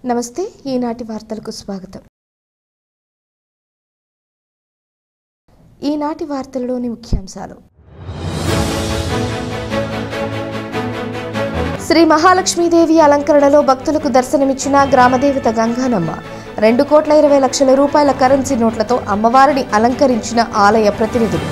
నమస్తే ఈనాటి వార్తలకు స్వాగతం. ఈనాటి వార్తలలోని ముఖ్యాంశాలు. శ్రీ మహాలక్ష్మీదేవి అలంకరణలో భక్తులకు దర్శనమిచ్చిన గ్రామదేవత గంగానమ్మ. 2,20,00,000 రూపాయల కరెన్సీ నోట్లతో అమ్మవారిని అలంకరించిన ఆలయ ప్రతినిధులు.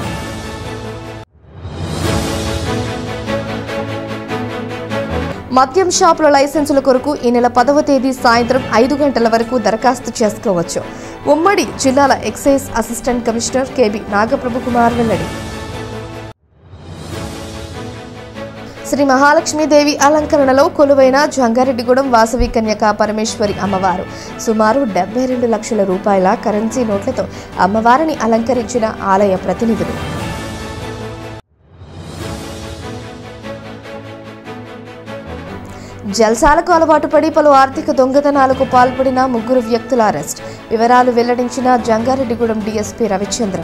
మద్యం షాపుల లైసెన్సుల కొరకు ఈ నెల 10వ తేదీ సాయంత్రం 5 గంటల వరకు దరఖాస్తు చేసుకోవచ్చు. ఉమ్మడి జిల్లాల excise assistant commissioner K B Nagaprabhu Kumar వెల్లడి. శ్రీ మహాలక్ష్మీదేవి అలంకరణలో కొలువైన జంగారెడ్డిగూడెం వాసవి కన్యకా పరమేశ్వరి అమ్మవారు సుమారు 72 లక్షల రూపాయల కరెన్సీ నోట్లతో అమ్మవారిని అలంకరించిన ఆలయ ప్రతినిధులు. జల్సాలకు అలవాటు పడి పలు ఆర్థిక దొంగతనాలకు పాల్పడిన 3 వ్యక్తుల అరెస్ట్. వివరాలు వెల్లడించిన జంగారెడ్డిగూడెం డీఎస్పీ రవిచంద్ర.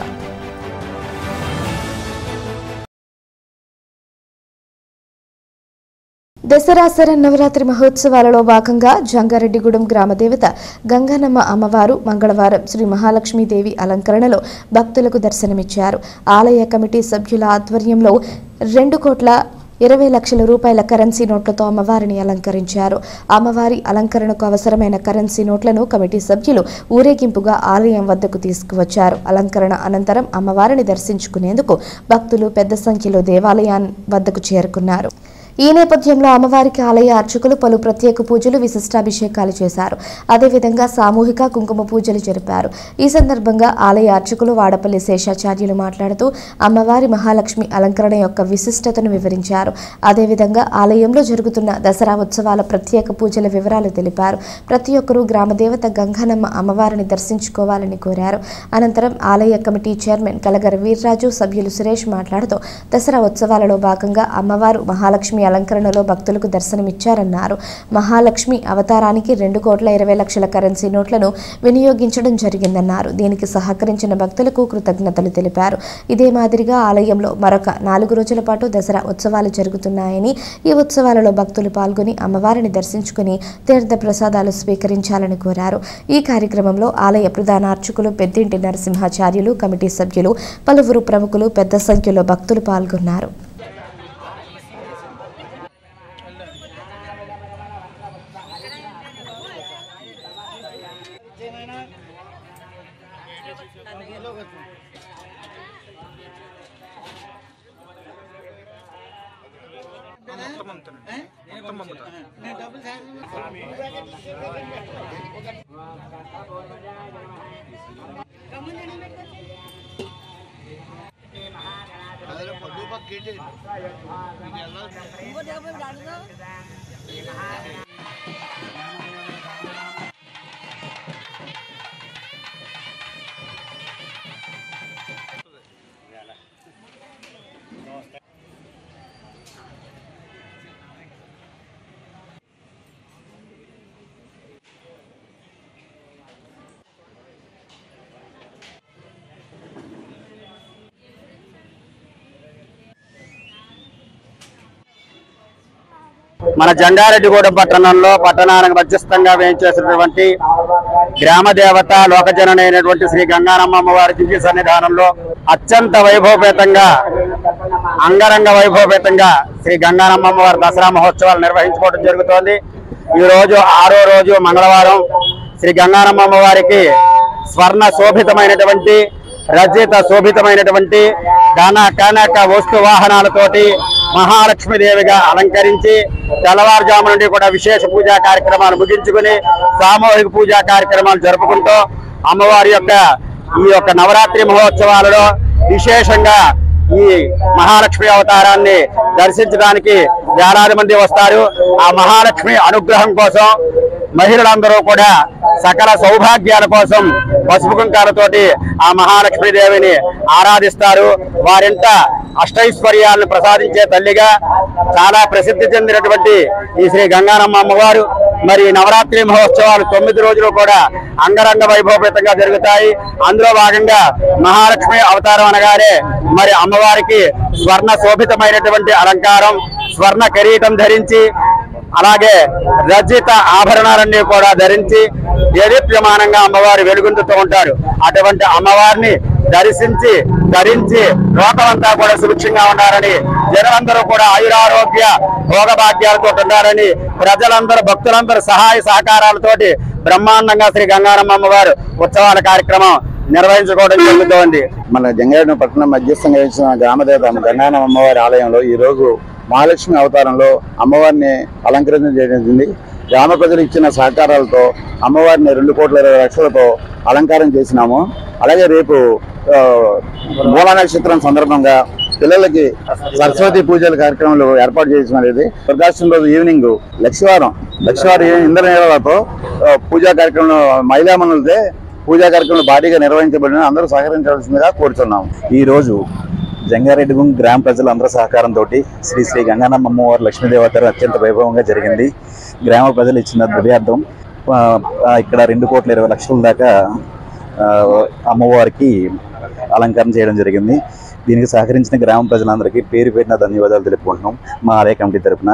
దసరా శరన్నవరాత్రి మహోత్సవాలలో భాగంగా జంగారెడ్డిగూడెం గ్రామదేవత గంగానమ్మ అమ్మవారు మంగళవారం శ్రీ మహాలక్ష్మీదేవి అలంకరణలో భక్తులకు దర్శనమిచ్చారు. ఆలయ కమిటీ సభ్యుల ఆధ్వర్యంలో 2,20,00,000 రూపాయల కరెన్సీ నోట్లతో అమ్మవారిని అలంకరించారు. అమ్మవారి అలంకరణకు అవసరమైన కరెన్సీ నోట్లను కమిటీ సభ్యులు ఊరేగింపుగా ఆలయం వద్దకు తీసుకువచ్చారు. అలంకరణ అనంతరం అమ్మవారిని దర్శించుకునేందుకు భక్తులు పెద్ద సంఖ్యలో దేవాలయం వద్దకు చేరుకున్నారు. ఈ నేపథ్యంలో అమ్మవారికి ఆలయ అర్చకులు పలు ప్రత్యేక పూజలు, విశిష్టాభిషేకాలు చేశారు. అదేవిధంగా సామూహిక కుంకుమ పూజలు జరిపారు. ఈ సందర్భంగా ఆలయ అర్చకులు వాడపల్లి శేషాచార్యులు మాట్లాడుతూ అమ్మవారి మహాలక్ష్మి అలంకరణ యొక్క విశిష్టతను వివరించారు. అదేవిధంగా ఆలయంలో జరుగుతున్న దసరా ఉత్సవాల ప్రత్యేక పూజల వివరాలు తెలిపారు. ప్రతి ఒక్కరూ గ్రామదేవత గంగానమ్మ అమ్మవారిని దర్శించుకోవాలని కోరారు. అనంతరం ఆలయ కమిటీ చైర్మన్ కలగర వీర్రాజు, సభ్యులు సురేష్ మాట్లాడుతూ దసరా ఉత్సవాలలో భాగంగా అమ్మవారు మహాలక్ష్మి అలంకరణలో భక్తులకు దర్శనమిచ్చారన్నారు. మహాలక్ష్మి అవతారానికి 2,20,00,000 కరెన్సీ నోట్లను వినియోగించడం జరిగిందన్నారు. దీనికి సహకరించిన భక్తులకు కృతజ్ఞతలు తెలిపారు. ఇదే మాదిరిగా ఆలయంలో మరొక 4 రోజుల పాటు దసరా ఉత్సవాలు జరుగుతున్నాయని, ఈ ఉత్సవాలలో భక్తులు పాల్గొని అమ్మవారిని దర్శించుకుని తీర్థ ప్రసాదాలు స్వీకరించాలని కోరారు. ఈ కార్యక్రమంలో ఆలయ ప్రధాన అర్చకులు పెద్దింటి నరసింహాచార్యులు, కమిటీ సభ్యులు, పలువురు ప్రముఖులు పెద్ద సంఖ్యలో భక్తులు పాల్గొన్నారు. మన జంగారెడ్డిగూడెం పట్టణంలో పట్టణానికి మధ్యస్థంగా వేయించేసినటువంటి గ్రామదేవత లోకజనని అయినటువంటి శ్రీ గంగానమ్మ అమ్మవారి దివ్య సన్నిధానంలో అత్యంత వైభవపేతంగా, అంగరంగ వైభవపేతంగా శ్రీ గంగానమ్మ అమ్మవారి దసరా మహోత్సవాలు నిర్వహించుకోవడం జరుగుతోంది. ఈ రోజు 6వ రోజు మంగళవారం శ్రీ గంగానమ్మ అమ్మవారికి స్వర్ణ శోభితమైనటువంటి, రజిత శోభితమైనటువంటి కనక వస్తు వాహనాలతోటి మహాలక్ష్మీదేవిగా అలంకరించి తెల్లవారుజాము నుండి కూడా విశేష పూజా కార్యక్రమాలు ముగించుకుని సామూహిక పూజా కార్యక్రమాలు జరుపుకుంటూ అమ్మవారి ఈ యొక్క నవరాత్రి మహోత్సవాలలో విశేషంగా ఈ మహాలక్ష్మి అవతారాన్ని దర్శించడానికి వేలాది మంది వస్తారు. ఆ మహాలక్ష్మి అనుగ్రహం కోసం మహిళలందరూ కూడా సకల సౌభాగ్యాల కోసం పసుపు కుంకాలతోటి ఆ మహాలక్ష్మీదేవిని ఆరాధిస్తారు. వారింట అష్టైశ్వర్యాలను ప్రసాదించే తల్లిగా చాలా ప్రసిద్ధి చెందినటువంటి ఈ శ్రీ గంగానమ్మ అమ్మవారు మరి నవరాత్రి మహోత్సవాలు 9 రోజులు కూడా అంగరంగ వైభవపేతంగా జరుగుతాయి. అందులో భాగంగా మహాలక్ష్మి అవతారం అనగానే మరి అమ్మవారికి స్వర్ణ శోభితమైనటువంటి అలంకారం, స్వర్ణ కిరీటం ధరించి అలాగే రజిత ఆభరణాలన్నీ కూడా ధరించి దేదీప్యమానంగా అమ్మవారు వెలుగొందుతూ ఉంటారు. అటువంటి అమ్మవారిని ధరించి లోకమంతా కూడా సుభిక్షంగా ఉండాలని, జనమందరూ కూడా ఆయురారోగ్య భోగభాగ్యాలతో ఉండాలని, ప్రజలందరూ భక్తులందరూ సహాయ సహకారాలతోటి బ్రహ్మాండంగా శ్రీ గంగారమ్మ అమ్మవారు ఉత్సవాల కార్యక్రమం నిర్వహించుకోవడం జరుగుతోంది. మన జంగారెడ్డి పట్టణం మధ్యస్థంగా ఇచ్చిన గ్రామదేవత గంగారమ్మ అమ్మవారి ఆలయంలో ఈ రోజు మహాలక్ష్మి అవతారంలో అమ్మవారిని అలంకరించడం జరిగింది. గ్రామ ప్రజలు ఇచ్చిన సహకారాలతో అమ్మవారిని 2,20,00,000తో అలంకారం చేసినాము. అలాగే రేపు మూల నక్షత్రం సందర్భంగా పిల్లలకి సరస్వతి పూజల కార్యక్రమాలు ఏర్పాటు చేసినది. ప్రకాశం రోజు ఈవినింగ్ లక్షవారం ఇంద్రనీలతో పూజా కార్యక్రమంలో మహిళామణులతో పూజా కార్యక్రమాలు భారీగా నిర్వహించబడిన అందరూ సహకరించాల్సిందిగా కోరుతున్నాము. ఈ రోజు జంగారెడ్డిగూడెం గ్రామ ప్రజలందరూ సహకారంతో శ్రీ గంగారమ్మ అమ్మవారి లక్ష్మీదేవత అత్యంత వైభవంగా జరిగింది. గ్రామ ప్రజలు ఇచ్చిన ద్రవ్యార్థం ఇక్కడ 2,20,00,000 దాకా అమ్మవారికి అలంకరణ చేయడం జరిగింది. దీనికి సహకరించిన గ్రామ ప్రజలందరికీ పేరు పేరున ధన్యవాదాలు తెలుపుకుంటున్నాం మా ఆలయ కమిటీ తరఫున.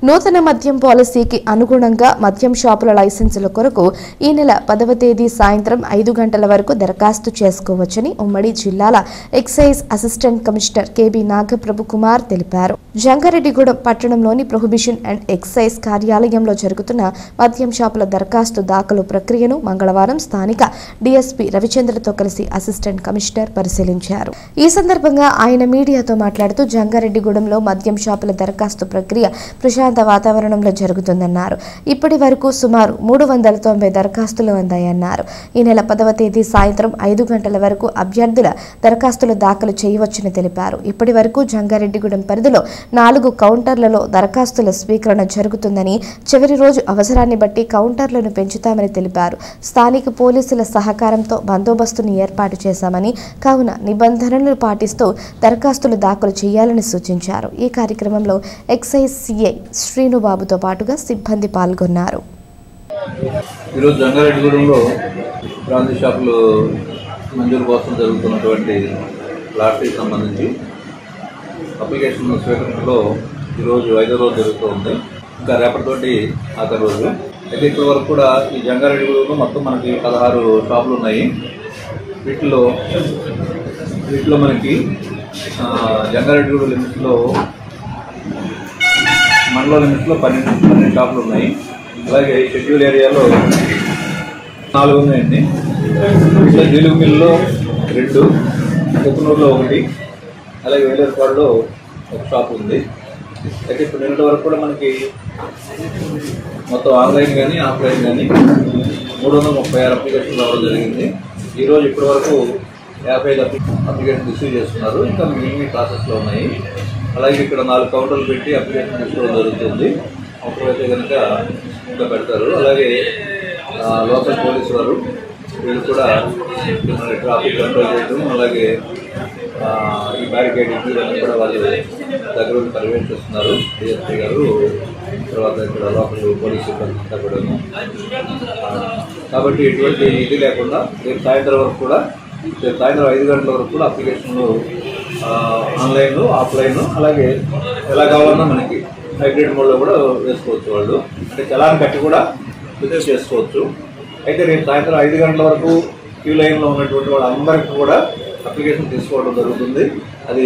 నూతన మద్యం పాలసీకి అనుగుణంగా మద్యం షాపుల లైసెన్సుల కొరకు ఈ నెల 10వ తేదీ సాయంత్రం 5 గంటల వరకు దరఖాస్తు చేసుకోవచ్చని ఉమ్మడి జిల్లాల excise assistant commissioner K B Nagaprabhu Kumar తెలిపారు. జంగారెడ్డిగూడెం పట్టణంలోని ప్రొహిబిషన్ అండ్ ఎక్సైజ్ కార్యాలయంలో జరుగుతున్న మద్యం షాపుల దరఖాస్తు దాఖలు ప్రక్రియను మంగళవారం స్థానిక డీఎస్పీ రవిచంద్రతో కలిసి అసిస్టెంట్ కమిషనర్ పరిశీలించారు. ఈ సందర్భంగా ఆయన మీడియాతో మాట్లాడుతూ జంగారెడ్డిగూడెంలో మద్యం షాపుల దరఖాస్తు ప్రక్రియ ప్రశాంత వాతావరణంలో జరుగుతుందన్నారు. ఇప్పటి వరకు సుమారు 390 దరఖాస్తులు అందాయన్నారు. ఈ నెల 10వ తేదీ సాయంత్రం 5 గంటల వరకు అభ్యర్థుల దరఖాస్తులు దాఖలు చేయవచ్చని తెలిపారు. ఇప్పటి వరకు జంగారెడ్డిగూడెం పరిధిలో 4 కౌంటర్లలో దరఖాస్తుల స్వీకరణ జరుగుతుందని, చివరి రోజు అవసరాన్ని బట్టి కౌంటర్లను పెంచుతామని తెలిపారు. స్థానిక పోలీసుల సహకారంతో బందోబస్తును ఏర్పాటు చేశామని, కావున నిబంధనలు పాటిస్తూ దరఖాస్తులు దాఖలు చేయాలని సూచించారు. ఈ కార్యక్రమంలో ఎక్సైజ్ సిఐ శ్రీనుబాబుతో పాటుగా సిబ్బంది పాల్గొన్నారు. ఈరోజు జంగారెడ్డిగూడెంలో బ్రాందీ షాపులు మంజూరు కోసం జరుగుతున్నటువంటి లాటరీకి సంబంధించి అప్లికేషన్ స్వీకరణలో ఈరోజు 5వ రోజు జరుగుతుంది. ఇంకా రేపటితోటి ఆఖరి రోజు. అయితే ఇప్పటి వరకు కూడా ఈ జంగారెడ్డిగూడెంలో మొత్తం మనకి 16 షాపులు ఉన్నాయి. వీటిలో మనకి జంగారెడ్డిగూడెం లిమిట్స్లో మండల లిమిట్స్లో 12 షాపులు ఉన్నాయి. అలాగే షెడ్యూల్ ఏరియాలో 4 ఉన్నాయండి. ఇట్లా జీలుగు మిల్లులో 2, కుక్కునూరులో 1, అలాగే వేలేరుపాడులో 1 షాప్ ఉంది. అయితే ఇప్పుడు నిన్నటి వరకు కూడా మనకి మొత్తం ఆన్లైన్ కానీ ఆఫ్లైన్ కానీ 336 అప్లికేషన్లు రావడం జరిగింది. ఈరోజు ఇప్పటి వరకు 55 అప్లికేషన్ రిసీవ్ చేస్తున్నారు. ఇంకా మిగిలిన ప్రాసెస్లో ఉన్నాయి. అలాగే ఇక్కడ 4 కౌంటర్లు పెట్టి అప్లికేషన్ తీసుకోవడం జరుగుతుంది. అవసరమైతే కనుక ఇంకా పెడతారు. అలాగే లోకల్ పోలీసు వారు వీళ్ళు కూడా ట్రాఫిక్ కంట్రోల్ చేయడం, అలాగే ఈ బ్యారికేడింగ్ ఇవన్నీ కూడా వాళ్ళు దగ్గర పర్యవేక్షిస్తున్నారు. డిఎస్పీ గారు, తర్వాత ఇక్కడ లోకల్ పోలీసు సిబ్బంది అంతా కూడా. కాబట్టి ఎటువంటి ఇది లేకుండా రేపు సాయంత్రం వరకు కూడా, సాయంత్రం 5 గంటల వరకు కూడా అప్లికేషన్లు ఆన్లైన్, ఆఫ్లైన్, అలాగే ఎలా కావాలన్నా మనకి హైబ్రిడ్ మోడ్లో కూడా వేసుకోవచ్చు. వాళ్ళు అంటే చలాన్ కట్టి కూడా రిసీవ్ చేసుకోవచ్చు. అయితే రేపు సాయంత్రం 5 గంటల వరకు క్యూ లైన్లో ఉన్నటువంటి వాళ్ళందరికీ కూడా అప్లికేషన్ తీసుకోవడం జరుగుతుంది. అది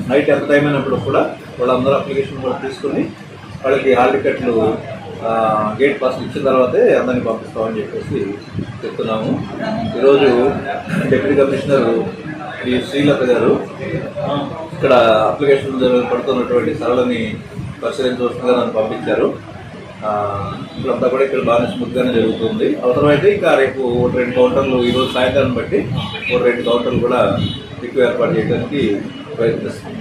నైట్ ఎంత టైం అయినప్పుడు కూడా వాళ్ళందరూ అప్లికేషన్ కూడా తీసుకుని వాళ్ళకి హాల్ టికెట్లు గేట్ పాస్ ఇచ్చిన తర్వాతే అందరినీ పంపిస్తామని చెప్పేసి చెప్తున్నాము. ఈరోజు డిప్యూటీ కమిషనర్ శ్రీ శ్రీలత గారు ఇక్కడ అప్లికేషన్ పడుతున్నటువంటి సరళని పరిశీలించవలసిందిగా నన్ను పంపించారు. ఇప్పుడంతా కూడా ఇక్కడ బాగా స్మూత్గానే జరుగుతుంది. అవసరమైతే ఇంకా రేపు 2 కౌంటర్లు ఈరోజు సాయంత్రాన్ని బట్టి 2 కౌంటర్లు కూడా ఎక్కువ ఏర్పాటు చేయడానికి ప్రయత్నిస్తున్నాం.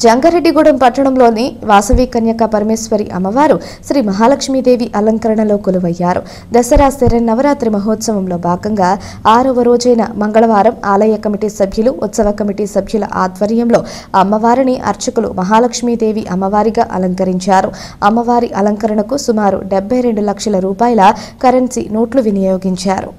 జంగారెడ్డిగూడెం పట్టణంలోని వాసవి కన్యక పరమేశ్వరి అమ్మవారు శ్రీ మహాలక్ష్మీదేవి అలంకరణలో కొలువయ్యారు. దసరా శరన్నవరాత్రి మహోత్సవంలో భాగంగా 6వ రోజైన మంగళవారం ఆలయ కమిటీ సభ్యులు, ఉత్సవ కమిటీ సభ్యుల ఆధ్వర్యంలో అమ్మవారిని అర్చకులు మహాలక్ష్మీదేవి అమ్మవారిగా అలంకరించారు. అమ్మవారి అలంకరణకు సుమారు 72 లక్షల రూపాయల కరెన్సీ నోట్లు వినియోగించారు.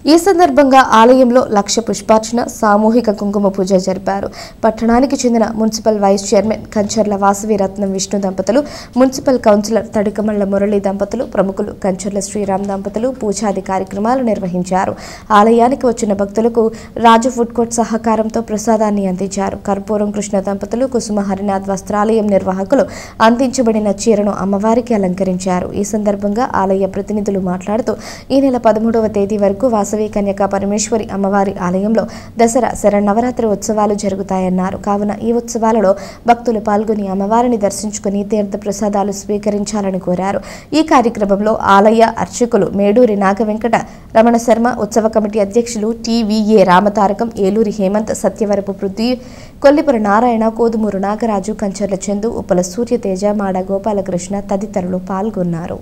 ఈ సందర్భంగా ఆలయంలో లక్ష పుష్పార్చన, సామూహిక కుంకుమ పూజ జరిపారు. పట్టణానికి చెందిన municipal vice chairman Kancharla Vasavi Ratnam Vishnu దంపతులు, మున్సిపల్ కౌన్సిలర్ తడికమళ్ల మురళి దంపతులు, ప్రముఖులు కంచర్ల శ్రీరామ్ దంపతులు పూజాది కార్యక్రమాలు నిర్వహించారు. ఆలయానికి వచ్చిన భక్తులకు రాజు ఫుడ్ కోర్ట్ సహకారంతో ప్రసాదాన్ని అందించారు. కర్పూరం కృష్ణ దంపతులు, కుసుమ హరినాథ్ వస్త్రాలయం నిర్వాహకులు అందించబడిన చీరను అమ్మవారికి అలంకరించారు. ఈ సందర్భంగా ఆలయ ప్రతినిధులు మాట్లాడుతూ ఈ నెల 13వ తేదీ వరకు వాసవి కన్యకా పరమేశ్వరి అమ్మవారి ఆలయంలో దసరా శరన్నవరాత్రి ఉత్సవాలు జరుగుతాయన్నారు. కావున ఈ ఉత్సవాలలో భక్తులు పాల్గొని అమ్మవారిని దర్శించుకుని తీర్థ ప్రసాదాలు స్వీకరించాలని కోరారు. ఈ కార్యక్రమంలో ఆలయ అర్చకులు మేడూరి నాగవెంకట రమణ శర్మ, ఉత్సవ కమిటీ అధ్యక్షులు టీవీఏ రామతారకం, ఏలూరి హేమంత్, సత్యవరపు పృథ్వీ, కొల్లిపుర నారాయణ, కోదుమూరు నాగరాజు, కంచర్ల చందు, ఉప్పల సూర్యతేజ, మాడ గోపాలకృష్ణ తదితరులు పాల్గొన్నారు.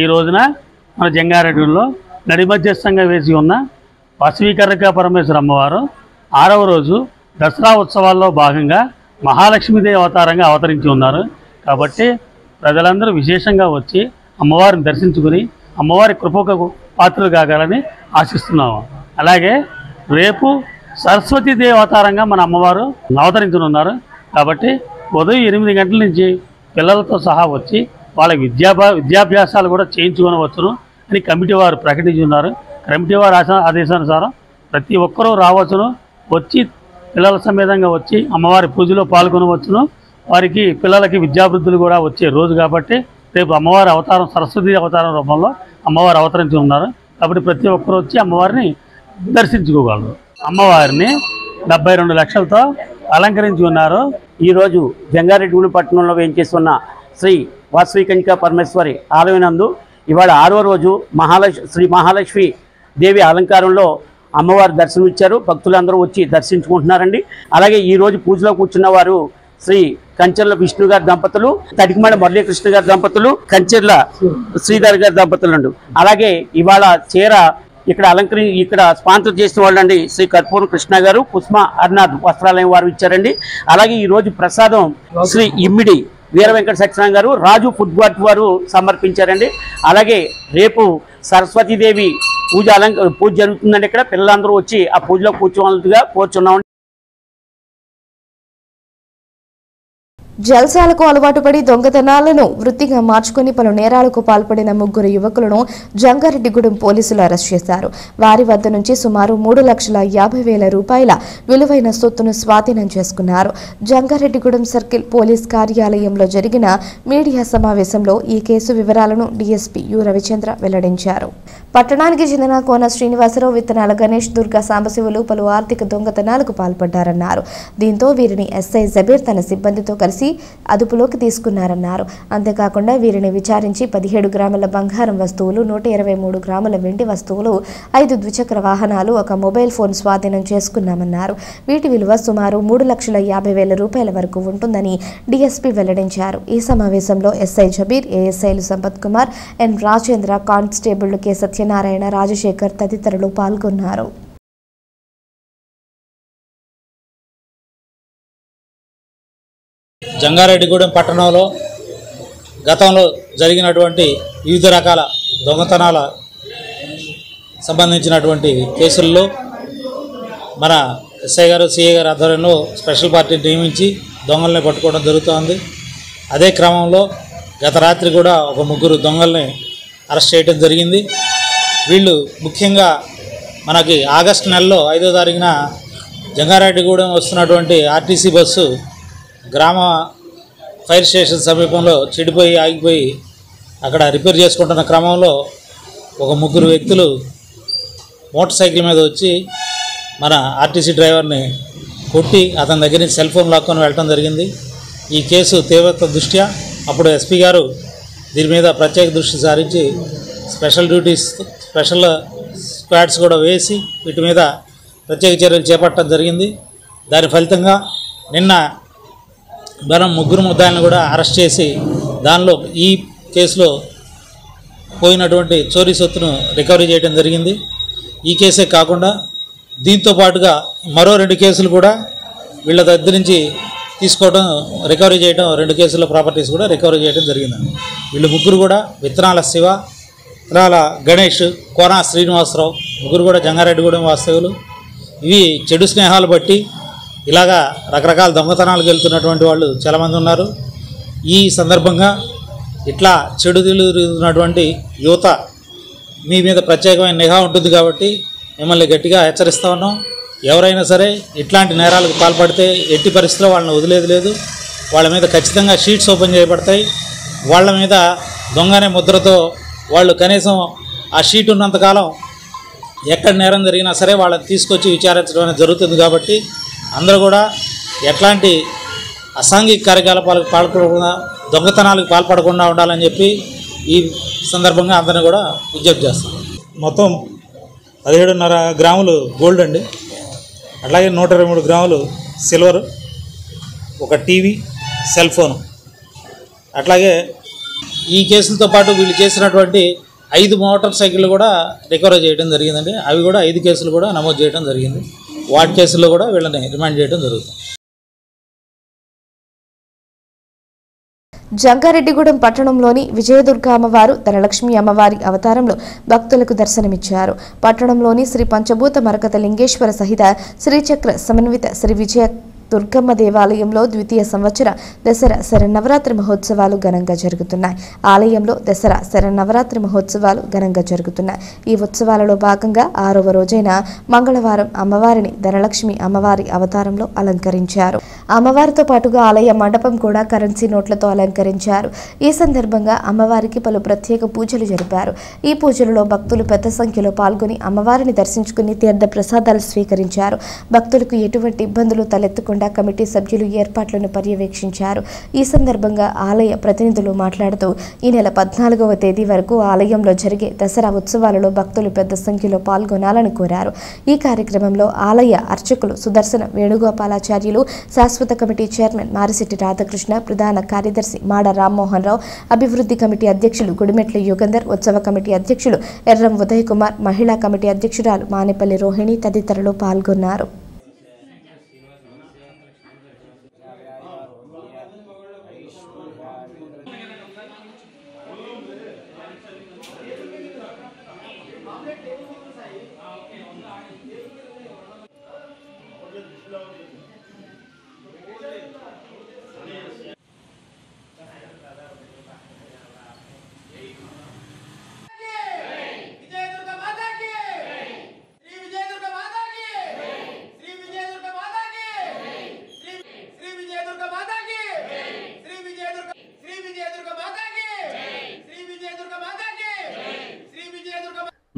ఈ రోజున మన జంగారెడ్డిలో నడిమధ్యస్థంగా వేసి ఉన్న వాసవి కన్యకా పరమేశ్వరి అమ్మవారు 6వ రోజు దసరా ఉత్సవాల్లో భాగంగా మహాలక్ష్మీదేవి అవతారంగా అవతరించి ఉన్నారు. కాబట్టి ప్రజలందరూ విశేషంగా వచ్చి అమ్మవారిని దర్శించుకుని అమ్మవారి కృపకు పాత్రలు కాగలని ఆశిస్తున్నాము. అలాగే రేపు సరస్వతీదేవి అవతారంగా మన అమ్మవారు అవతరించనున్నారు. కాబట్టి ఉదయం 8 గంటల నుంచి పిల్లలతో సహా వచ్చి వాళ్ళ విద్యాభ్యాసాలు కూడా చేయించుకొని వచ్చును అని కమిటీ వారు ప్రకటించున్నారు. కమిటీ వారి ఆదేశానుసారం ప్రతి ఒక్కరూ రావచ్చును, వచ్చి పిల్లల సమేతంగా వచ్చి అమ్మవారి పూజలో పాల్గొనవచ్చును. వారికి పిల్లలకి విద్యాభివృద్ధులు కూడా వచ్చే రోజు కాబట్టి రేపు అమ్మవారి అవతారం సరస్వతి అవతారం రూపంలో అమ్మవారు అవతరించి ఉన్నారు. కాబట్టి ప్రతి ఒక్కరూ వచ్చి అమ్మవారిని దర్శించుకోగలరు. అమ్మవారిని 72 లక్షలతో అలంకరించి ఉన్నారు. ఈరోజు జంగారెడ్డిగూడెం పట్టణంలో వేయించేస్తున్న శ్రీ వాసవి కన్యకా పరమేశ్వరి ఆలయం నందు ఇవాళ 6వ రోజు శ్రీ మహాలక్ష్మి దేవి అలంకారంలో అమ్మవారి దర్శనం ఇచ్చారు. భక్తులందరూ వచ్చి దర్శించుకుంటున్నారండి. అలాగే ఈరోజు పూజలో కూర్చున్న వారు శ్రీ కంచర్ల విష్ణు గారి దంపతులు, తడికిమళ్ళ మురళీకృష్ణ గారి దంపతులు, కంచర్ల శ్రీధర్ గారి దంపతులు అండి. అలాగే ఇవాళ చీర ఇక్కడ స్పాన్సర్ చేసిన వాళ్ళండి శ్రీ కర్పూరం కృష్ణ గారు, కుసుమ హరినాథ్ వస్త్రాలయం వారు ఇచ్చారండి. అలాగే ఈరోజు ప్రసాదం శ్రీ ఇమ్మిడి వీర వెంకట సత్యనారాయణ గారు, రాజు ఫుడ్ కోర్ట్ వారు సమర్పించారండి. అలాగే రేపు సరస్వతీదేవి పూజ జరుగుతుందండి. ఇక్కడ పిల్లలందరూ వచ్చి ఆ పూజలో కూర్చోవాలిగా కోరుచున్నాం. జల్సాలకు అలవాటు పడి దొంగతనాలను వృత్తిగా మార్చుకుని పలు నేరాలకు పాల్పడిన 3 యువకులను జంగారెడ్డిగూడెం పోలీసులు అరెస్ట్ చేశారు. వారి వద్ద నుంచి సుమారు 3,50,000 రూపాయల విలువైన సొత్తును స్వాధీనం చేసుకున్నారు. జంగారెడ్డిగూడెం సర్కిల్ పోలీస్ కార్యాలయంలో జరిగిన మీడియా సమావేశంలో ఈ కేసు వివరాలను డీఎస్పీ యు రవిచంద్ర వెల్లడించారు. పట్టణానికి చెందిన కోన శ్రీనివాసరావు, విత్తనాల గణేష్, దుర్గా సాంబశివులు పలు ఆర్థిక దొంగతనాలకు పాల్పడ్డారన్నారు. దీంతో వీరిని ఎస్ఐ జబీర్ తన సిబ్బందితో కలిసి అదుపులోకి తీసుకున్నారన్నారు. అంతేకాకుండా వీరిని విచారించి 17 గ్రాముల బంగారం వస్తువులు, 123 గ్రాముల వెండి వస్తువులు, 5 ద్విచక్ర వాహనాలు, 1 మొబైల్ ఫోన్ స్వాధీనం చేసుకున్నామన్నారు. వీటి విలువ సుమారు 3,50,000 రూపాయల వరకు ఉంటుందని డీఎస్పీ వెల్లడించారు. ఈ సమావేశంలో ఎస్ఐ జబీర్, ఏఎస్ఐలు సంపత్ కుమార్, ఎన్ రాజేంద్ర, కానిస్టేబుళ్లు కె సత్యనారాయణ, రాజశేఖర్ తదితరులు పాల్గొన్నారు. జంగారెడ్డిగూడెం పట్టణంలో గతంలో జరిగినటువంటి వివిధ రకాల దొంగతనాల సంబంధించినటువంటి కేసుల్లో మన ఎస్ఐ గారు, సిఐ గారి ఆధ్వర్యంలో స్పెషల్ పార్టీని నియమించి దొంగల్ని పట్టుకోవడం జరుగుతోంది. అదే క్రమంలో గత రాత్రి కూడా ఒక 3 దొంగల్ని అరెస్ట్ చేయడం జరిగింది. వీళ్ళు ముఖ్యంగా మనకి ఆగస్టు నెలలో 5వ తారీఖున జంగారెడ్డిగూడెం వస్తున్నటువంటి ఆర్టీసీ బస్సు గ్రామ ఫైర్ స్టేషన్ సమీపంలో చెడిపోయి ఆగిపోయి అక్కడ రిపేర్ చేసుకుంటున్న క్రమంలో ఒక 3 వ్యక్తులు మోటార్ సైకిల్ మీద వచ్చి మన ఆర్టీసీ డ్రైవర్ని కొట్టి అతని దగ్గర నుంచి సెల్ ఫోన్ లాక్కొని వెళ్ళడం జరిగింది. ఈ కేసు తీవ్రత దృష్ట్యా అప్పుడు ఎస్పీ గారు దీని మీద ప్రత్యేక దృష్టి సారించి స్పెషల్ డ్యూటీస్, స్పెషల్ స్క్వాడ్స్ కూడా వేసి వీటి మీద ప్రత్యేక చర్యలు చేపట్టడం జరిగింది. దాని ఫలితంగా నిన్న మనం 3 ముద్దాయిలను కూడా అరెస్ట్ చేసి దానిలో ఈ కేసులో పోయినటువంటి చోరీ సొత్తును రికవరీ చేయడం జరిగింది. ఈ కేసే కాకుండా దీంతో పాటుగా మరో 2 కేసులు కూడా వీళ్ళ దగ్గర నుంచి తీసుకోవడం, రికవరీ చేయడం, 2 కేసుల ప్రాపర్టీస్ కూడా రికవరీ చేయడం జరిగిందండి. వీళ్ళు 3 కూడా విత్తనాల శివ, విత్తనాల గణేష్, కోనా శ్రీనివాసరావు, 3 కూడా జంగారెడ్డిగూడెం వాస్తవులు. ఇవి చెడు స్నేహాలు బట్టి ఇలాగా రకరకాల దొంగతనాలకు వెళ్తున్నటువంటి వాళ్ళు చాలామంది ఉన్నారు. ఈ సందర్భంగా ఇట్లా చెడు తిరుగుతున్నటువంటి యువత మీ మీద ప్రత్యేకమైన నిఘా ఉంటుంది కాబట్టి మిమ్మల్ని గట్టిగా హెచ్చరిస్తూ ఉన్నాం. ఎవరైనా సరే ఇట్లాంటి నేరాలకు పాల్పడితే ఎట్టి పరిస్థితుల్లో వాళ్ళని వదిలేది లేదు. వాళ్ళ మీద ఖచ్చితంగా షీట్స్ ఓపెన్ చేయబడతాయి. వాళ్ళ మీద దొంగనే ముద్రతో వాళ్ళు కనీసం ఆ షీట్ ఉన్నంతకాలం ఎక్కడ నేరం జరిగినా సరే వాళ్ళని తీసుకొచ్చి విచారించడం అనేది జరుగుతుంది. కాబట్టి అందరూ కూడా ఎట్లాంటి అసాంఘిక కార్యకలాపాలకు పాల్పడకుండా, దొంగతనాలకు పాల్పడకుండా ఉండాలని చెప్పి ఈ సందర్భంగా అందరినీ కూడా విజ్ఞప్తి చేస్తాం. మొత్తం 17.5 గ్రాములు గోల్డ్ అండి, అట్లాగే 123 గ్రాములు సిల్వరు, ఒక టీవీ, సెల్ ఫోను. అట్లాగే ఈ కేసులతో పాటు వీళ్ళు చేసినటువంటి 5 మోటార్ సైకిళ్ళు కూడా రికవరీ చేయడం జరిగిందండి. అవి కూడా 5 కేసులు కూడా నమోదు చేయడం జరిగింది. వాటి కేసుల్లో కూడా వీళ్ళని రిమాండ్ చేయడం జరుగుతుంది. జంగారెడ్డిగూడెం పట్టణంలోని విజయదుర్గ అమ్మవారు ధనలక్ష్మి అమ్మవారి అవతారంలో భక్తులకు దర్శనమిచ్చారు. పట్టణంలోని శ్రీ పంచభూత మరకత లింగేశ్వర సహిత శ్రీచక్ర సమన్విత శ్రీ విజయ దుర్గమ్మ దేవాలయంలో ద్వితీయ సంవత్సర దసరా శరన్నవరాత్రి మహోత్సవాలు ఘనంగా జరుగుతున్నాయి. ఆలయంలో దసరా శరన్నవరాత్రి మహోత్సవాలు ఘనంగా జరుగుతున్నాయి. ఈ ఉత్సవాలలో భాగంగా 6వ రోజైన మంగళవారం అమ్మవారిని ధనలక్ష్మి అమ్మవారి అవతారంలో అలంకరించారు. అమ్మవారితో పాటుగా ఆలయ మండపం కూడా కరెన్సీ నోట్లతో అలంకరించారు. ఈ సందర్భంగా అమ్మవారికి పలు ప్రత్యేక పూజలు జరిపారు. ఈ పూజలలో భక్తులు పెద్ద సంఖ్యలో పాల్గొని అమ్మవారిని దర్శించుకుని తీర్థ ప్రసాదాలు స్వీకరించారు. భక్తులకు ఎటువంటి ఇబ్బందులు తలెత్తకుండా కమిటీ సభ్యులు ఏర్పాట్లను పర్యవేక్షించారు. ఈ సందర్భంగా ఆలయ ప్రతినిధులు మాట్లాడుతూ ఈ నెల 14వ తేదీ వరకు ఆలయంలో జరిగే దసరా ఉత్సవాలలో భక్తులు పెద్ద సంఖ్యలో పాల్గొనాలని కోరారు. ఈ కార్యక్రమంలో ఆలయ అర్చకులు సుదర్శన వేణుగోపాలాచార్యులు, శాశ్వత కమిటీ చైర్మన్ మారిశెట్టి రాధాకృష్ణ, ప్రధాన కార్యదర్శి మాడ రామ్మోహన్ రావు, అభివృద్ధి కమిటీ అధ్యక్షులు గుడిమెట్ల యుగంధర్, ఉత్సవ కమిటీ అధ్యక్షులు ఎర్రం ఉదయ్ కుమార్, మహిళా కమిటీ అధ్యక్షురాలు మానేపల్లి రోహిణి తదితరులు పాల్గొన్నారు.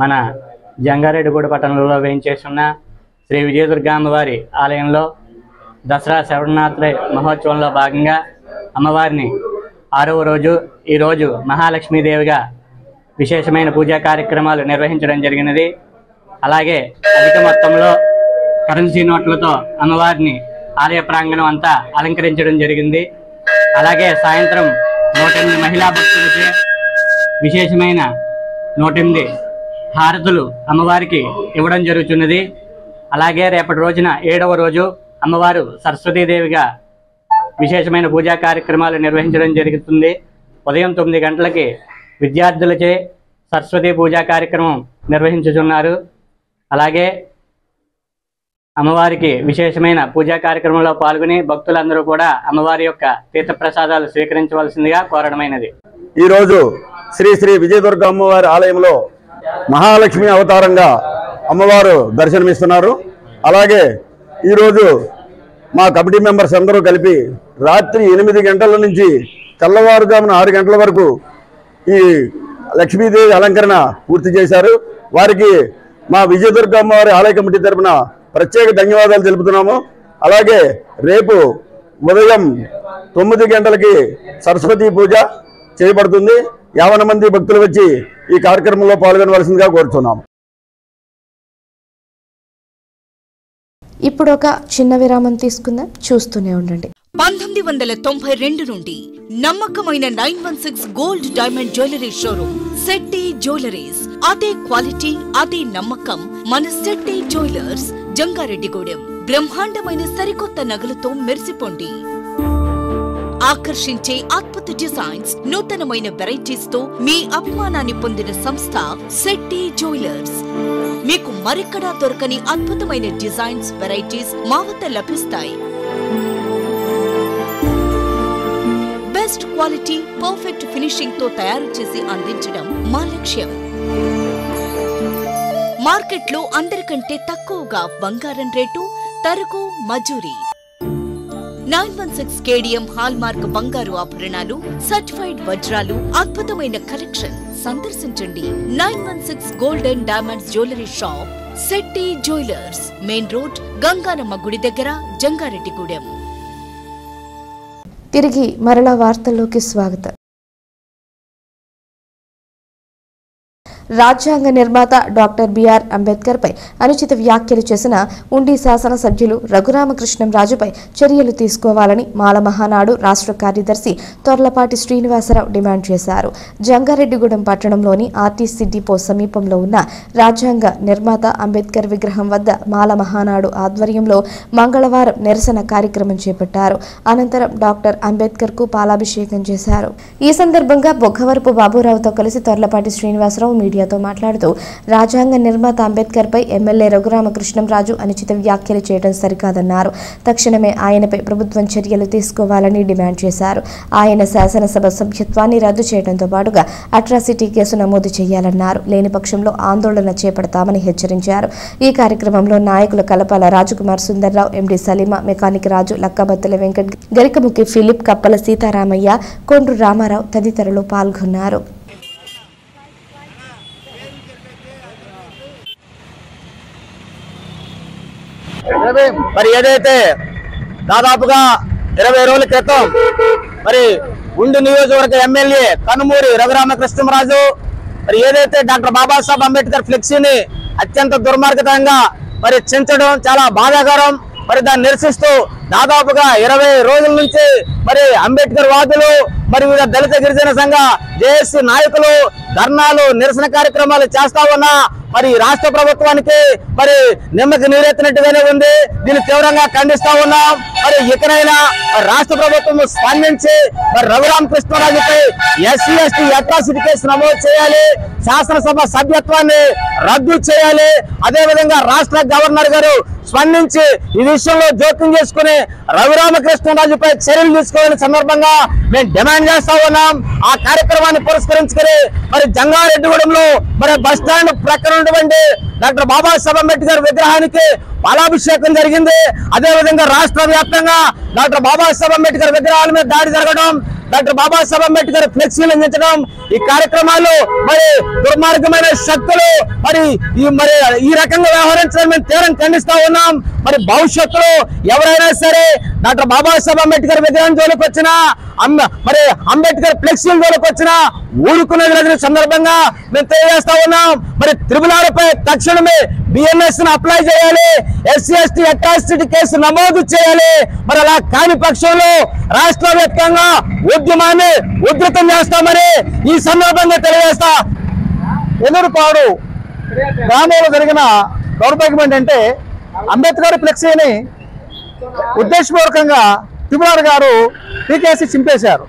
మన జంగారెడ్డిగూడ పట్టణంలో వేయించేస్తున్న శ్రీ విజయదుర్గ అమ్మవారి ఆలయంలో దసరా శరన్నవరాత్రి మహోత్సవంలో భాగంగా అమ్మవారిని 6వ రోజు ఈరోజు మహాలక్ష్మీదేవిగా విశేషమైన పూజా కార్యక్రమాలు నిర్వహించడం జరిగినది. అలాగే అధిక మొత్తంలో కరెన్సీ నోట్లతో అమ్మవారిని ఆలయ ప్రాంగణం అంతా అలంకరించడం జరిగింది. అలాగే సాయంత్రం 108 మహిళా భక్తులచే విశేషమైన 108 హారతులు అమ్మవారికి ఇవ్వడం జరుగుతున్నది. అలాగే రేపటి రోజున 7వ రోజు అమ్మవారు సరస్వతీదేవిగా విశేషమైన పూజా కార్యక్రమాలు నిర్వహించడం జరుగుతుంది. ఉదయం 9 గంటలకి విద్యార్థులచే సరస్వతీ పూజా కార్యక్రమం నిర్వహించుతున్నారు. అలాగే అమ్మవారికి విశేషమైన పూజా కార్యక్రమంలో పాల్గొని భక్తులందరూ కూడా అమ్మవారి యొక్క తీర్థప్రసాదాలు స్వీకరించవలసిందిగా కోరడమైనది. ఈరోజు శ్రీ శ్రీ విజయదుర్గ అమ్మవారి ఆలయంలో మహాలక్ష్మి అవతారంగా అమ్మవారు దర్శనమిస్తున్నారు. అలాగే ఈరోజు మా కమిటీ మెంబర్స్ అందరూ కలిపి రాత్రి 8 గంటల నుంచి తెల్లవారుజామున 6 గంటల వరకు ఈ లక్ష్మీదేవి అలంకరణ పూర్తి చేశారు. వారికి మా విజయదుర్గ అమ్మవారి ఆలయ కమిటీ తరపున ప్రత్యేక ధన్యవాదాలు తెలుపుతున్నాము. అలాగే రేపు ఉదయం 9 గంటలకి సరస్వతీ పూజ, చేయబడుతుంది. 50 మంది భక్తులు వచ్చి ఈ కార్యక్రమంలో పాల్గొనవలసిందిగా కోరుతున్నాము. ఇప్పుడు ఒక చిన్న విరామం తీసుకుందాం, చూస్తూనే ఉండండి. 1992 నుండి నమ్మకమైన 916 gold diamond jewellery showroom Shetty jewelleries. అదే క్వాలిటీ, అదే నమ్మకం మన శెట్టి జ్యువెలర్స్, జంగారెడ్డిగూడెం. బ్రహ్మాండమైన సరికొత్త నగలతో మెరిసిపోండి. ఆకర్షించే అద్భుత డిజైన్స్, నూతనమైన వెరైటీస్ తో మీ అభిమానాన్ని పొందిన సంస్థ శెట్టి జ్యువెలర్స్. మీకు మరెక్కడా దొరకని అద్భుతమైన డిజైన్స్, వెరైటీస్ మా వద్ద లభిస్తాయి. బెస్ట్ క్వాలిటీ, పర్ఫెక్ట్ ఫినిషింగ్ తో తయారు చేసి అందించడం మా లక్ష్యం. మార్కెట్లో అందరికంటే తక్కువగా బంగారం రేటు, తరుగు, మజూరీ. 916 కేడిఎం హాల్ మార్క్ బంగారు ఆభరణాలు, సర్టిఫైడ్ వజ్రాలు, అద్భుతమైన కలెక్షన్. సందర్శించండి 916 gold and diamonds jewellery shop, Shetty jewellers, main road, Ganganamma గుడి దగ్గర, జంగారెడ్డిగూడెం. తిరిగి మరలా వార్తల్లోకి స్వాగతం. రాజ్యాంగ నిర్మాత డాక్టర్ బిఆర్ అంబేద్కర్ పై అనుచిత వ్యాఖ్యలు చేసిన ఉండి శాసనసభ్యులు రఘురామకృష్ణంరాజుపై చర్యలు తీసుకోవాలని మాల మహానాడు రాష్ట్ర కార్యదర్శి తొర్లపాటి శ్రీనివాసరావు డిమాండ్ చేశారు. జంగారెడ్డిగూడెం పట్టణంలోని ఆర్టీసీ డిపో సమీపంలో ఉన్న రాజ్యాంగ నిర్మాత అంబేద్కర్ విగ్రహం వద్ద మాల మహానాడు ఆధ్వర్యంలో మంగళవారం నిరసన కార్యక్రమం చేపట్టారు. అనంతరం డాక్టర్ అంబేద్కర్ కు పాలాభిషేకం చేశారు. ఈ సందర్భంగా బొగ్గవరపు బాబురావుతో కలిసి తొర్లపాటి శ్రీనివాసరావు మీడియాతో మాట్లాడుతూ రాజ్యాంగ నిర్మాత అంబేద్కర్ పై ఎమ్మెల్యే రఘురామకృష్ణంరాజు అనుచిత వ్యాఖ్యలు చేయడం సరికాదన్నారు. తక్షణమే ఆయనపై ప్రభుత్వం చర్యలు తీసుకోవాలని డిమాండ్ చేశారు. ఆయన శాసనసభ సభ్యత్వాన్ని రద్దు చేయడంతో పాటుగా అట్రాసిటీ కేసు నమోదు చేయాలన్నారు. లేని పక్షంలో ఆందోళన చేపడతామని హెచ్చరించారు. ఈ కార్యక్రమంలో నాయకులు కలపాల రాజకుమార్, సుందర్రావు, ఎండి సలీమా, మెకానిక్ రాజు, లక్కబత్తుల వెంకట్, గరికముఖి ఫిలిప్, కప్పల సీతారామయ్య, కొండ్రు రామారావు తదితరులు పాల్గొన్నారు. మరి ఏదైతే దాదాపుగా 20 రోజుల క్రితం మరి ఉండి నియోజకవర్గ ఎమ్మెల్యే కనుమూరి రఘురామకృష్ణంరాజు మరి ఏదైతే డాక్టర్ బాబాసాహెబ్ అంబేద్కర్ ఫ్లెక్సీని అత్యంత దుర్మార్గంగా మరి చించడం చాలా బాధాకరం. మరి దాన్ని నిరసిస్తూ దాదాపుగా 20 రోజుల నుంచి మరి అంబేద్కర్ వాదులు మరి వివిధ దళిత గిరిజన సంఘ జేఏసీ నాయకులు ధర్నాలు, నిరసన కార్యక్రమాలు చేస్తా ఉన్నా మరి రాష్ట్ర ప్రభుత్వానికి మరి నిమ్మకి నీరెత్తినట్టుగానే ఉంది. దీన్ని తీవ్రంగా ఖండిస్తా ఉన్నాం. మరి ఇకనైనా రాష్ట్ర ప్రభుత్వం స్పందించి మరి రఘురామకృష్ణరాజుపై ఎస్సీ ఎస్టీ అట్రాసిటీ కేసు నమోదు చేయాలి, శాసనసభ సభ్యత్వాన్ని రద్దు చేయాలి. అదేవిధంగా రాష్ట్ర గవర్నర్ గారు స్పందించి ఈ విషయంలో జోక్యం చేసుకుని రఘురామకృష్ణరాజుపై చర్యలు తీసుకోవాలని సందర్భంగా మేము డిమాండ్ చేస్తా ఉన్నాం. ఆ కార్యక్రమాన్ని పురస్కరించుకుని మరి జంగారెడ్డిగూడెంలో మరి బస్ స్టాండ్ ప్రక్కన ఉన్నటువంటి డాక్టర్ బాబాసాహెబ్ అంబేద్కర్ విగ్రహానికి పాలాభిషేకం జరిగింది. అదేవిధంగా రాష్ట్ర వ్యాప్తంగా డాక్టర్ బాబాసాహెబ్ అంబేద్కర్ విగ్రహాల మీద దాడి జరగడం, డాక్టర్ బాబాసాహెబ్ అంబేద్కర్ ఫ్లెక్సీలు అందించడం, ఈ కార్యక్రమాలు మరి దుర్మార్గమైన శక్తులు మరి ఈ రకంగా వ్యవహరించడం మేము తీవ్రంగా ఖండిస్తా ఉన్నాం. మరి భవిష్యత్తులో ఎవరైనా సరే డాక్టర్ బాబాసాహెబ్ అంబేద్కర్ విగ్రహం జోలికి వచ్చినా మరి అంబేద్కర్ ఫ్లెక్సీల జోలికి వచ్చినా ఊరుకునేది సందర్భంగా మేము తెలియజేస్తా ఉన్నాం. మరి త్రిపులాలపై తక్షణమే బిఎన్ఎస్ ను అప్లై చేయాలి, ఎస్సీ ఎస్టీ అట్రాసిటీ కేసు నమోదు చేయాలి. మరి అలా కాని పక్షంలో రాష్ట్ర వ్యాప్తంగా ఉద్యమాన్ని ఉధృతం చేస్తామని ఈ సందర్భంగా తెలియజేస్తా. ఎదురుపాడు గ్రామంలో జరిగిన దౌర్భాగ్యం ఏంటంటే అంబేద్కర్ ఫ్లెక్సీని ఉద్దేశపూర్వకంగా త్రిపులార్ గారు పీకేసి చింపేశారు.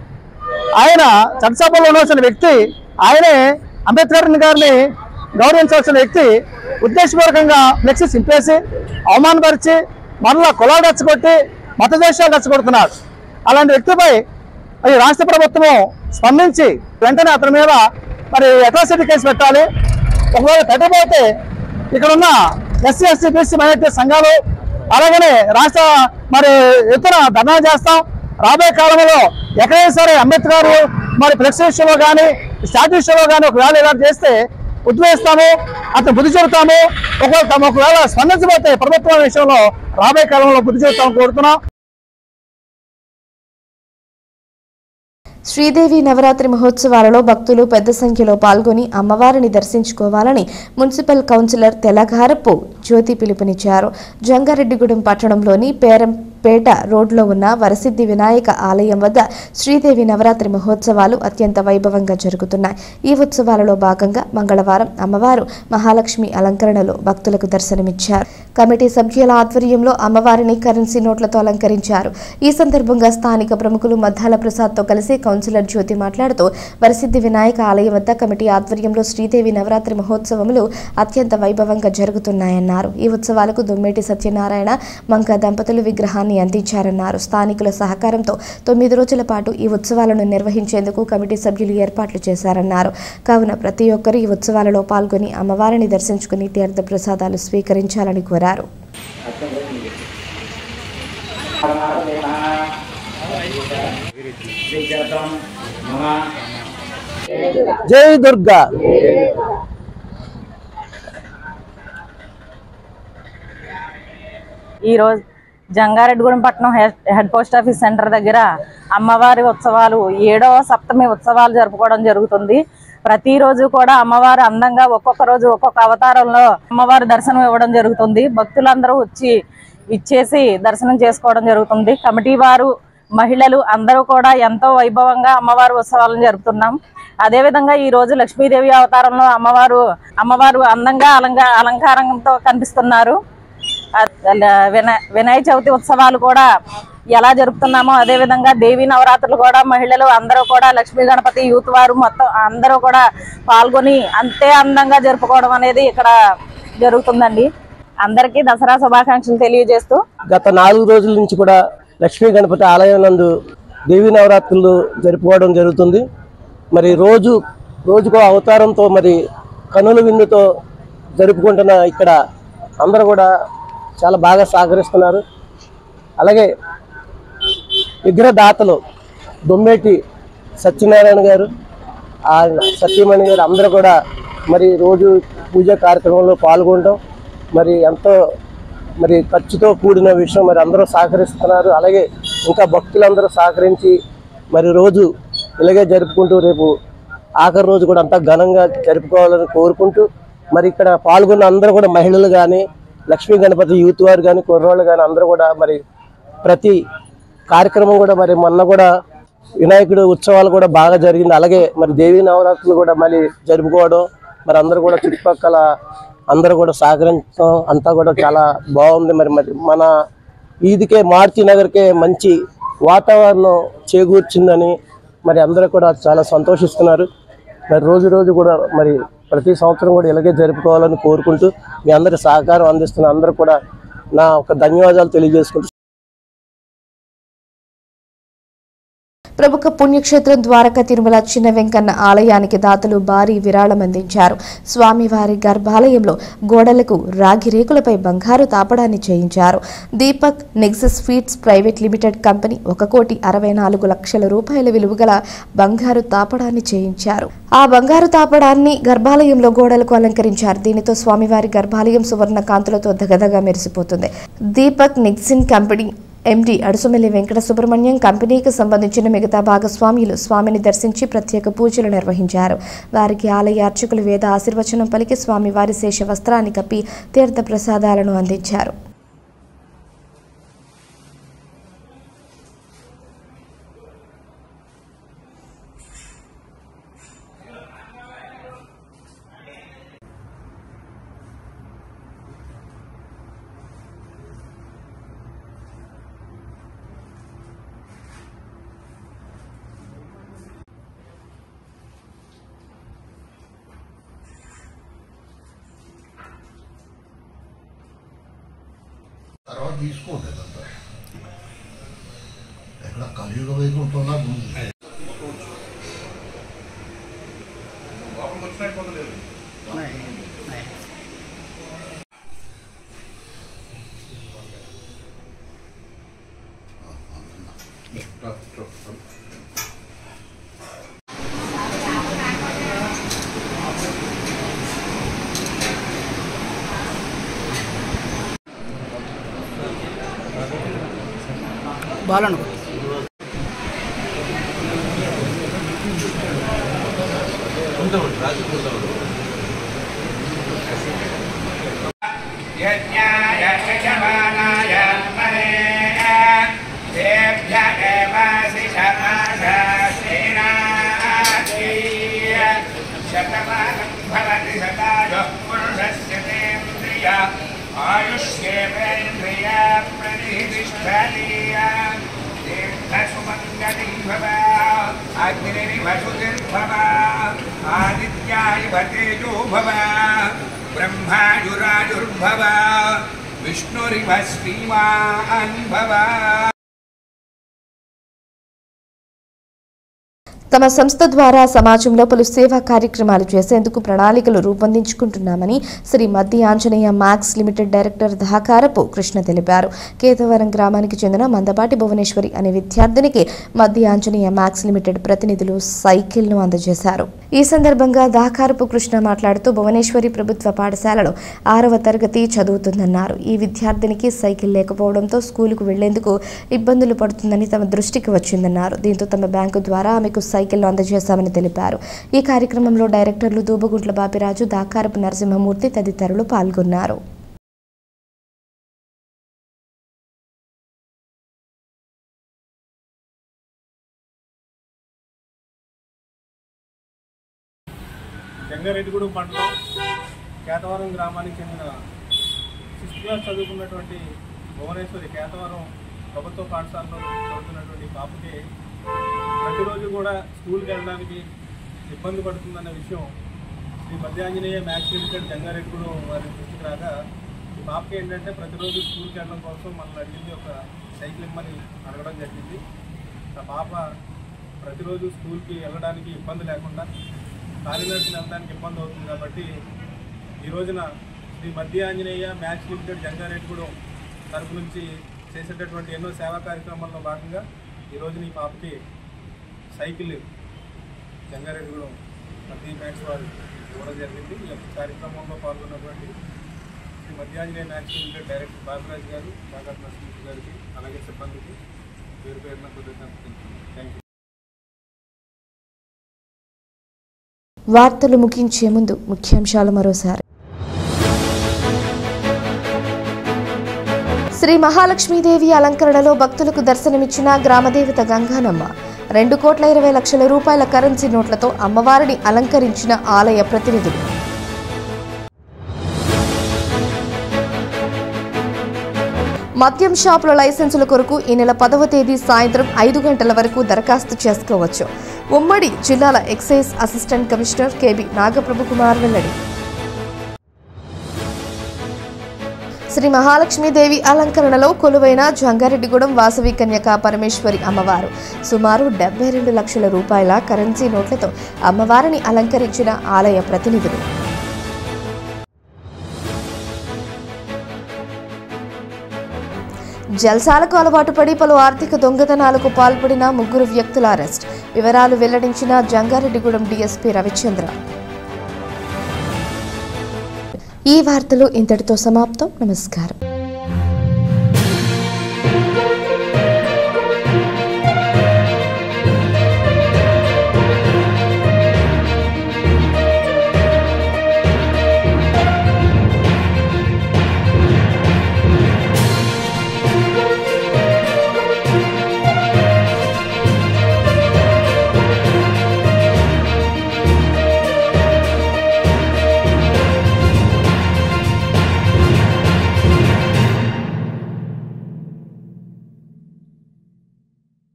ఆయన చట్టసభలో ఉండవలసిన వ్యక్తి, ఆయనే అంబేద్కర్ గారిని గౌరవించవలసిన వ్యక్తి ఉద్దేశపూర్వకంగా ఫ్లెక్సీ చింపేసి అవమానపరిచి మరలా కులాలు రెచ్చగొట్టి మత దేశాలు రెచ్చగొడుతున్నారు. అలాంటి వ్యక్తిపై మరి రాష్ట్ర ప్రభుత్వము స్పందించి వెంటనే అతని మీద మరి అట్రాసిటీ కేసు పెట్టాలి. ఒకవేళ పెట్టబోతే ఇక్కడున్న ఎస్సీ ఎస్టీ బీసీ మైనారిటీ సంఘాలు అలాగనే రాష్ట్ర మరి ఎత్తున ధర్నా చేస్తాం. రాబోయే కాలంలో ఎక్కడైనా సరే అంబేద్కర్ మరి ఫ్లెక్సీ విషయంలో కానీ స్టాట్యూ విషయంలో కానీ ఒకవేళ ఇలా చేస్తే ఉద్వేస్తాము, అతను బుద్ధి చెబుతాము. ఒకవేళ స్పందించబోతే ప్రభుత్వం విషయంలో రాబోయే కాలంలో బుద్ధి చెబుతామని కోరుతున్నాం. శ్రీదేవి నవరాత్రి మహోత్సవాలలో భక్తులు పెద్ద సంఖ్యలో పాల్గొని అమ్మవారిని దర్శించుకోవాలని మున్సిపల్ కౌన్సిలర్ తెలగారపు జ్యోతి పిలుపునిచ్చారు. జంగారెడ్డిగూడెం పట్టణంలోని పేట రోడ్లో ఉన్న వరసిద్ధి వినాయక ఆలయం వద్ద శ్రీదేవి నవరాత్రి మహోత్సవాలు అత్యంత వైభవంగా జరుగుతున్నాయి. ఈ ఉత్సవాలలో భాగంగా మంగళవారం అమ్మవారు మహాలక్ష్మి అలంకరణలో భక్తులకు దర్శనమిచ్చారు. కమిటీ సభ్యుల ఆధ్వర్యంలో అమ్మవారిని కరెన్సీ నోట్లతో అలంకరించారు. ఈ సందర్భంగా స్థానిక ప్రముఖులు మద్దాల ప్రసాద్తో కలిసి కౌన్సిలర్ జ్యోతి మాట్లాడుతూ వరసిద్ధి వినాయక ఆలయం వద్ద కమిటీ ఆధ్వర్యంలో శ్రీదేవి నవరాత్రి మహోత్సవములు అత్యంత వైభవంగా జరుగుతున్నాయన్నారు. ఈ ఉత్సవాలకు దుమ్మేటి సత్యనారాయణ మంక దంపతులు విగ్రహాన్ని అందించారన్నారు. స్థానికుల సహకారంతో 9 రోజుల పాటు ఈ ఉత్సవాలను నిర్వహించేందుకు కమిటీ సభ్యులు ఏర్పాట్లు చేశారన్నారు. కావున ప్రతి ఒక్కరూ ఈ ఉత్సవాలలో పాల్గొని అమ్మవారిని దర్శించుకుని తీర్థ ప్రసాదాలు స్వీకరించాలని కోరారు. జై దుర్గా. ఈరోజు జంగారెడ్డిగూడెం పట్టణం హెడ్ పోస్ట్ ఆఫీస్ సెంటర్ దగ్గర అమ్మవారి ఉత్సవాలు 7వ సప్తమి ఉత్సవాలు జరుపుకోవడం జరుగుతుంది. ప్రతిరోజు కూడా అమ్మవారు అందంగా ఒక్కొక్క రోజు ఒక్కొక్క అవతారంలో అమ్మవారి దర్శనం ఇవ్వడం జరుగుతుంది. భక్తులందరూ ఇచ్చేసి దర్శనం చేసుకోవడం జరుగుతుంది. కమిటీ వారు మహిళలు అందరూ కూడా ఎంతో వైభవంగా అమ్మవారి ఉత్సవాలను జరుపుతున్నాం. అదేవిధంగా ఈ రోజు లక్ష్మీదేవి అవతారంలో అమ్మవారు అందంగా అలంకారంతో కనిపిస్తున్నారు. వినాయక చవితి ఉత్సవాలు కూడా ఎలా జరుపుతున్నామో అదేవిధంగా దేవీ నవరాత్రులు కూడా మహిళలు అందరూ కూడా లక్ష్మీ గణపతి యూత్ వారు మొత్తం అందరూ కూడా పాల్గొని అంతే అందంగా జరుపుకోవడం అనేది ఇక్కడ జరుగుతుందండి. అందరికీ దసరా శుభాకాంక్షలు తెలియజేస్తూ గత 4 రోజుల నుంచి కూడా లక్ష్మీ గణపతి ఆలయం నందు దేవీ నవరాత్రులు జరుపుకోవడం జరుగుతుంది. మరి రోజుకో అవతారంతో మరి కనుల విందుతో జరుపుకుంటున్న ఇక్కడ అందరూ కూడా చాలా బాగా సహకరిస్తున్నారు. అలాగే విగ్రహదాతలు దొమ్మేటి సత్యనారాయణ గారు, సత్యమణి గారు అందరూ కూడా మరి రోజు పూజా కార్యక్రమంలో పాల్గొనడం మరి ఎంతో ఖర్చుతో కూడిన విషయం. మరి అందరూ సహకరిస్తున్నారు. అలాగే ఇంకా భక్తులందరూ సహకరించి మరి రోజు ఇలాగే జరుపుకుంటూ రేపు ఆఖరి రోజు కూడా అంతా ఘనంగా జరుపుకోవాలని కోరుకుంటూ మరి ఇక్కడ పాల్గొన్న అందరూ కూడా మహిళలు కానీ లక్ష్మీ గణపతి యూత్ వారు కానీ కుర్రోళ్ళు కానీ అందరూ కూడా మరి ప్రతి కార్యక్రమం కూడా మరి మొన్న కూడా వినాయకుడు ఉత్సవాలు కూడా బాగా జరిగింది. అలాగే మరి దేవీ నవరాత్రులు కూడా మళ్ళీ జరుపుకోవడం మరి అందరూ కూడా చుట్టుపక్కల అందరూ కూడా సహకరించడం అంతా కూడా చాలా బాగుంది. మరి మన ఈదికే మారుతి నగర్కే మంచి వాతావరణం చేకూర్చిందని మరి అందరూ కూడా చాలా సంతోషిస్తున్నారు. మరి రోజు కూడా మరి ప్రతి సంవత్సరం కూడా ఇలాగే జరుపుకోవాలని కోరుకుంటూ మీ అందరి సహకారం అందిస్తున్న అందరూ కూడా నా ఒక ధన్యవాదాలు తెలియజేసుకుంటూ ప్రముఖ పుణ్యక్షేత్రం ద్వారకా తిరుమల చిన్న వెంకన్న ఆలయానికి దాతలు భారీ విరాళం అందించారు. స్వామివారి గర్భాలయంలో గోడలకు రాగి రేకులపై బంగారు తాపడాన్ని చేయించారు. Deepak nexus feeds private limited company 1,64 లక్షల రూపాయల విలువగల బంగారు తాపడాన్ని చేయించారు. ఆ బంగారు తాపడాన్ని గర్భాలయంలో గోడలకు అలంకరించారు. దీనితో స్వామివారి గర్భాలయం సువర్ణ కాంతులతో దగదగా మెరిసిపోతుంది. దీపక్ నెక్సిన్ కంపెనీ ఎండి అడుసుమెల్లి వెంకట సుబ్రహ్మణ్యం కంపెనీకి సంబంధించిన మిగతా భాగస్వాములు స్వామిని దర్శించి ప్రత్యేక పూజలు నిర్వహించారు. వారికి ఆలయ అర్చకులు వేద ఆశీర్వచనం పలికి స్వామివారి శేష వస్త్రాన్ని కప్పి తీర్థ ప్రసాదాలను అందించారు. తర్వాత తీసుకోండి అదంతా ఎక్కడ కలియుగ వైకుంఠంలా ఉంది. బాలను यज्ञाय यजमानाय महे तेभ्य देवासि शमाशास्तेनाति शतमानं भवति शतायुः पुरुषस्य तेन्द्रिय आयुष्येवेन्द्रिय प्रतिष्ठति तीर्थसुमङ्गली भव अग्निर्वसुतिर्भव आदित्याय तेजो भव ब्रह्मायुरायुर्भव विष्णुरिव श्रीमान् भव। తమ సంస్థ ద్వారా సమాజంలో పలు సేవా కార్యక్రమాలు చేసేందుకు ప్రణాళికలు రూపొందించుకుంటున్నామని Sri Maddi Anjaneya Max Limited director Dakarapu Krishna తెలిపారు. కేతవరం గ్రామానికి చెందిన మందపాటి భువనేశ్వరి అనే విద్యార్థినికి మద్ది ఆంజనేయ మ్యాక్స్ లిమిటెడ్ ప్రతినిధులు సైకిల్ను అందజేశారు. ఈ సందర్భంగా దాకారపు కృష్ణ మాట్లాడుతూ భువనేశ్వరి ప్రభుత్వ పాఠశాలలో 6వ తరగతి చదువుతుందన్నారు. ఈ విద్యార్థినికి సైకిల్ లేకపోవడంతో స్కూలుకు వెళ్లేందుకు ఇబ్బందులు పడుతుందని తమ దృష్టికి వచ్చిందన్నారు. దీంతో తమ బ్యాంకు ద్వారా ఆమెకు సైకిల్ అందజేశామని తెలిపారు. ఈ కార్యక్రమంలో డైరెక్టర్లు దూబగుంట్ల బాపిరాజు, దాకారపు నరసింహమూర్తి తదితరులు పాల్గొన్నారు. జంగారెడ్డిగూడెం మండలం కేతవరం గ్రామానికి చెందిన 6th క్లాస్ చదువుకున్నటువంటి భువనేశ్వరి కేతవరం ప్రభుత్వ పాఠశాలలో చదువుతున్నటువంటి పాపకి ప్రతిరోజు కూడా స్కూల్కి వెళ్ళడానికి ఇబ్బంది పడుతుందన్న విషయం శ్రీ మద్ది ఆంజనేయ మ్యాక్స్ లిమిటెడ్ జంగారెడ్డిగూడెం వారి దృష్టికి రాగా ఈ పాపకి ఏంటంటే ప్రతిరోజు స్కూల్కి వెళ్ళడం కోసం మనల్ని అడిగింది ఒక సైకిల్ ఇమ్మని అడగడం జరిగింది. ఆ పాప ప్రతిరోజు స్కూల్కి వెళ్ళడానికి ఇబ్బంది లేకుండా కాలినడకన వెళ్ళడానికి ఇబ్బంది అవుతుంది కాబట్టి ఈ రోజున శ్రీ మద్ది ఆంజనేయ మ్యాక్స్ లిమిటెడ్ జంగారెడ్డిగూడెం తరపు నుంచి చేసేటటువంటి ఎన్నో సేవా కార్యక్రమాల్లో భాగంగా ఈ రోజున ఈ పాపకి సైకిల్ జంగారెడ్డిగూడెం మద్ది మ్యాక్స్ వారు ఇవ్వడం జరిగింది. ఈ యొక్క కార్యక్రమంలో పాల్గొన్నటువంటి Sri Maddi Anjaneya Max Limited director Bapiraju గారు, కాకర్ నరసింహ గారికి, అలాగే సిబ్బందికి పేరు పేరున కృతజ్ఞతలు తెలుపుతున్నాను. Thank you. వార్తలు ముగించే ముందు ముఖ్యాంశాలు మరోసారి. శ్రీ మహాలక్ష్మీదేవి అలంకరణలో భక్తులకు దర్శనమిచ్చిన గ్రామదేవత గంగానమ్మ. 2,20,00,000 రూపాయల కరెన్సీ నోట్లతో అమ్మవారిని అలంకరించిన ఆలయ ప్రతినిధులు. మద్యం షాపుల లైసెన్సుల కొరకు ఈ నెల 10వ తేదీ సాయంత్రం 5 గంటల వరకు దరఖాస్తు చేసుకోవచ్చు. ఉమ్మడి జిల్లాల excise assistant commissioner K B Nagaprabhu Kumar వెల్లడి. శ్రీ మహాలక్ష్మీదేవి అలంకరణలో కొలువైన జంగారెడ్డిగూడెం వాసవి కన్యకా పరమేశ్వరి అమ్మవారు సుమారు 72 లక్షల రూపాయల కరెన్సీ నోట్లతో అమ్మవారిని అలంకరించిన ఆలయ ప్రతినిధులు. జల్సాలకు అలవాటు పడి పలు ఆర్థిక దొంగతనాలకు పాల్పడిన 3 వ్యక్తుల అరెస్ట్. వివరాలు వెల్లడించిన జంగారెడ్డిగూడెం డీఎస్పీ రవిచంద్ర. ఈ వార్తలు ఇంతటితో సమాప్తం. నమస్కారం.